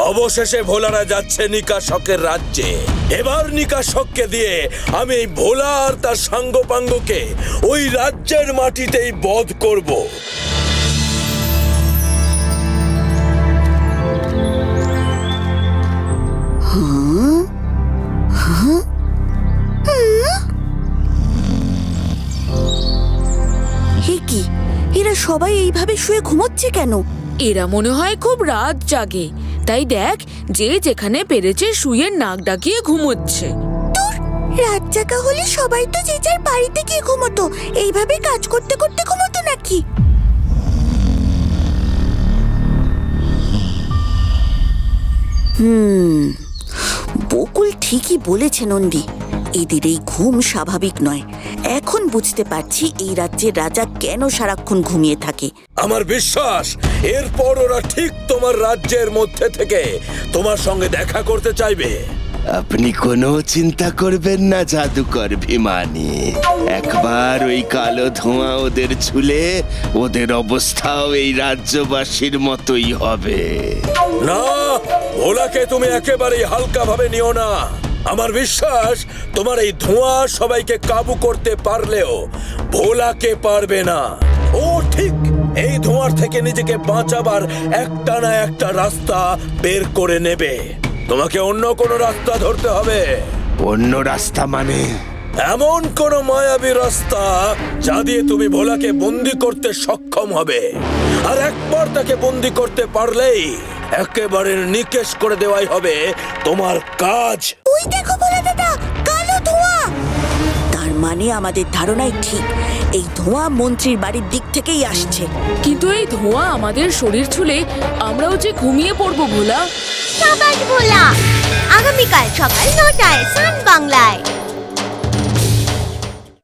অবশেষে ভোলারা যাচ্ছে নিকাশকের রাজ্যে। এবার নিকাশককে দিয়ে আমি ভোলা আর তার সাঙ্গপাঙ্গকে ওই রাজ্যের মাটিতেই বধ করব। কি এরা সবাই এইভাবে শুয়ে ঘুমোচ্ছে কেন? এরা মনে হয় খুব রাত জাগে, তাই দেখ যে যেখানে পেরেছে শুয়ে নাক ডাকিয়ে ঘুমোচ্ছে। রাত জাগা হলে সবাই তো যে যার বাড়িতে গিয়ে ঘুমোতো, এইভাবে কাজ করতে করতে ঘুমোতো নাকি? বকুল ঠিকই বলেছে নন্দী, এদের এই ঘুম স্বাভাবিক নয়। এখন বুঝতে পারছি এই রাজ্যের রাজা কেন সারাক্ষণ ঘুমিয়ে থাকে। আমার বিশ্বাস এরপর ওরা ঠিক তোমার রাজ্যের মধ্যে থেকে তোমার সঙ্গে দেখা করতে চাইবে। আপনি কোনো চিন্তা করবেন না জাদুকর ভিমানি, একবার ওই কালো ধোঁয়া ওদের ছুলে ওদের অবস্থাও এই রাজ্যবাসীর মতোই হবে। না, ভোলাকে তুমি একেবারেই হালকা ভাবে নিও না। আমার বিশ্বাস তোমার এই ধোঁয়া সবাইকে কাবু করতে পারলেও ভোলাকে পারবে না। ও ঠিক এই ধোঁয়ার থেকে নিজেকে বাঁচাবার একটা না একটা রাস্তা বের করে নেবে। তোমাকে অন্য কোনো রাস্তা ধরতে হবে। অন্য রাস্তা মানে? এমন কোন মায়াবী রাস্তা যা দিয়ে তুমি ভোলাকে বন্দি করতে সক্ষম হবে। আর একবার তাকে বন্দি করতে পারলেই একেবারে নিকেশ করে দেওয়াই হবে তোমার কাজ। ওই দেখো ভোলা দাদা, কালো ধোঁয়া। তার মানে আমাদের ধারণাই ঠিক, এই ধোঁয়া মন্ত্রীর বাড়ির দিক থেকেই আসছে। কিন্তু এই ধোঁয়া আমাদের শরীর ছুলে আমরাও যে ঘুমিয়ে পড়বো ভোলা। সাবাস ভোলা, আগামীকাল সকাল ৯টায় সান বাংলায়।